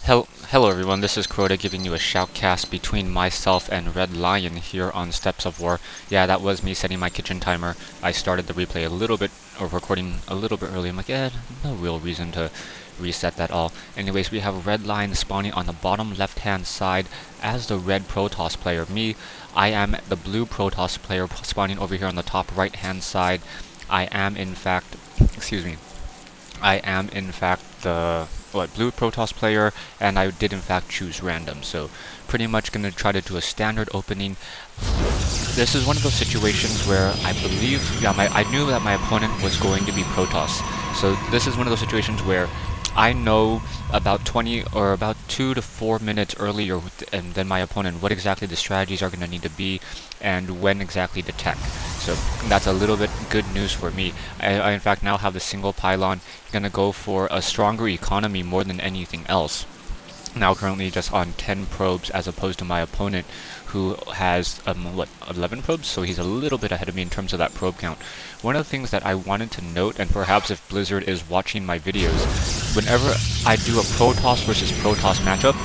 Hello everyone, this is Crota giving you a shoutcast between myself and redlion here on Steps of War. Yeah, that was me setting my kitchen timer. I started the replay a little bit, or recording a little bit early. I'm like, no real reason to reset that all. Anyways, we have redlion spawning on the bottom left-hand side as the red Protoss player. I am the blue Protoss player spawning over here on the top right-hand side. I am in fact the blue Protoss player, and I did in fact choose random. So pretty much gonna try to do a standard opening. This is one of those situations where I knew that my opponent was going to be Protoss. So this is one of those situations where I know about 2 to 4 minutes earlier than my opponent what exactly the strategies are going to need to be and when exactly to tech. So that's a little bit good news for me. I in fact now have the single pylon, going to go for a stronger economy more than anything else. Now currently just on 10 probes as opposed to my opponent who has 11 probes, so he's a little bit ahead of me in terms of that probe count. One of the things that I wanted to note, and perhaps if Blizzard is watching my videos, whenever I do a Protoss versus Protoss matchup,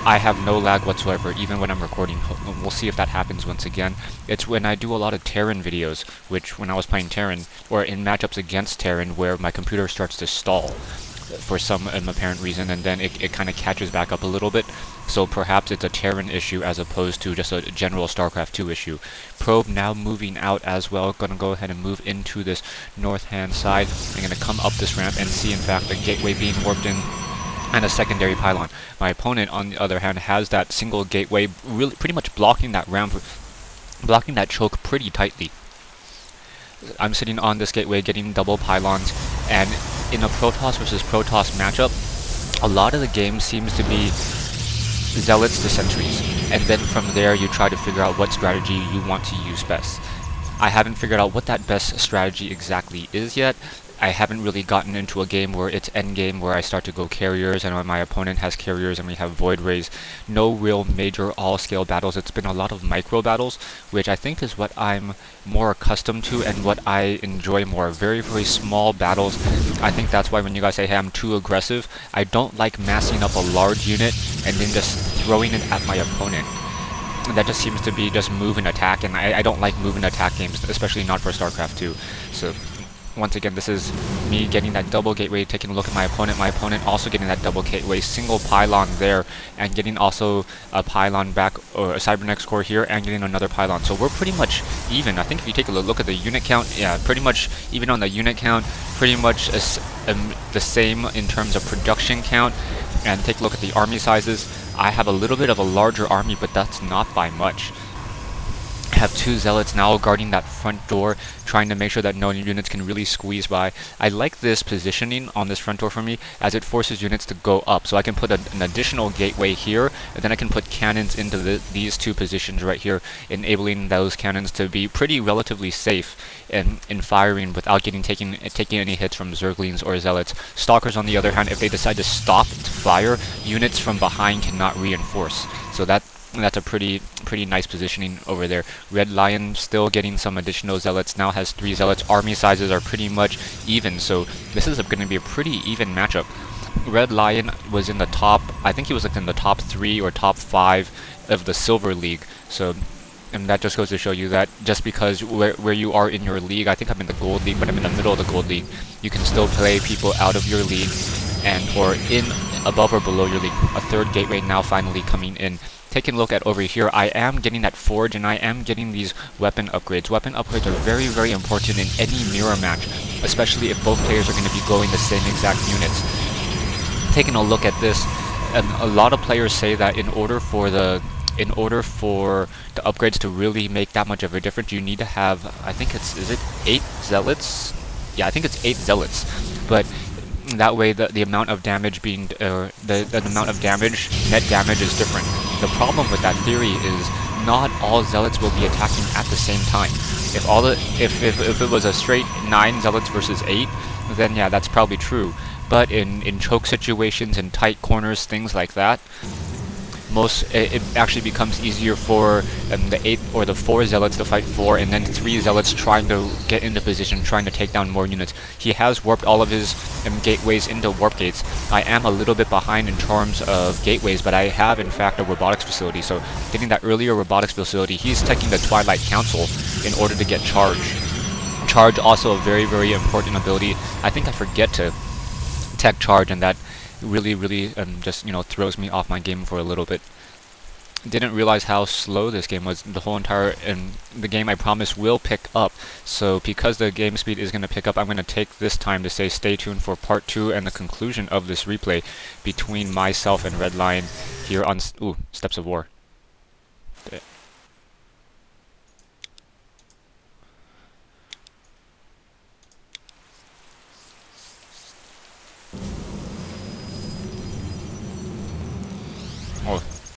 I have no lag whatsoever, even when I'm recording. We'll see if that happens once again. It's when I do a lot of Terran videos, which when I was playing Terran, or in matchups against Terran, where my computer starts to stall for some apparent reason, and then it kind of catches back up a little bit. So perhaps it's a Terran issue as opposed to just a general StarCraft 2 issue. Probe now moving out as well. Gonna go ahead and move into this north-hand side. I'm gonna come up this ramp and see in fact the gateway being warped in and a secondary pylon. My opponent, on the other hand, has that single gateway really pretty much blocking that ramp, blocking that choke pretty tightly. I'm sitting on this gateway getting double pylons, and in a Protoss versus Protoss matchup, a lot of the game seems to be Zealots to Sentries, and then from there you try to figure out what strategy you want to use best. I haven't figured out what that best strategy exactly is yet. I haven't really gotten into a game where it's endgame where I start to go carriers and when my opponent has carriers and we have Void Rays. No real major all-scale battles. It's been a lot of micro battles, which I think is what I'm more accustomed to and what I enjoy more. Very, very small battles. I think that's why when you guys say, hey, I'm too aggressive, I don't like massing up a large unit and then just throwing it at my opponent. That just seems to be just move and attack, and I don't like move and attack games, especially not for StarCraft 2. So once again, this is me getting that double gateway, taking a look at my opponent also getting that double gateway, single pylon there, and getting also a pylon back, or a cybernetics core here, and getting another pylon. So we're pretty much even. I think if you take a look at the unit count, yeah, pretty much even on the unit count, pretty much the same in terms of production count. And take a look at the army sizes. I have a little bit of a larger army, but that's not by much. I have 2 Zealots now guarding that front door, trying to make sure that no units can really squeeze by. I like this positioning on this front door for me, as it forces units to go up. So I can put an additional gateway here, and then I can put cannons into these 2 positions right here, enabling those cannons to be pretty relatively safe in firing without taking any hits from Zerglings or Zealots. Stalkers, on the other hand, if they decide to stop to fire, units from behind cannot reinforce. So that's a pretty nice positioning over there. redlion still getting some additional Zealots, now has 3 Zealots. Army sizes are pretty much even, so this is going to be a pretty even matchup. redlion was in the top, I think he was like in the top 3 or top 5 of the Silver League, so, and that just goes to show you that just because where you are in your league, I think I'm in the Gold League, but I'm in the middle of the Gold League, you can still play people out of your league or in above or below your league. A 3rd gateway now finally coming in. Taking a look at over here, I am getting that forge and I am getting these weapon upgrades. Weapon upgrades are very, very important in any mirror match, especially if both players are going to be going the same exact units. Taking a look at this, a lot of players say that in order for the upgrades to really make that much of a difference, you need to have, I think is it 8 Zealots? Yeah, I think it's 8 Zealots. But that way the amount of damage being the amount of damage, net damage, is different. The problem with that theory is not all Zealots will be attacking at the same time. If it was a straight 9 Zealots versus 8, then yeah, that's probably true. But in choke situations, in tight corners, things like that, it actually becomes easier for the 8 or the 4 zealots to fight 4, and then 3 zealots trying to get into position, trying to take down more units. He has warped all of his gateways into warp gates. I am a little bit behind in terms of gateways, but I have in fact a robotics facility, so getting that earlier robotics facility, he's taking the Twilight Council in order to get charge. Charge, also a very, very important ability. I think I forget to tech charge, and that really just, you know, throws me off my game for a little bit. Didn't realize how slow this game was. The whole entire the game, I promise, will pick up. So because the game speed is going to pick up, I'm going to take this time to say stay tuned for part 2 and the conclusion of this replay between myself and redlion here on Steps of War.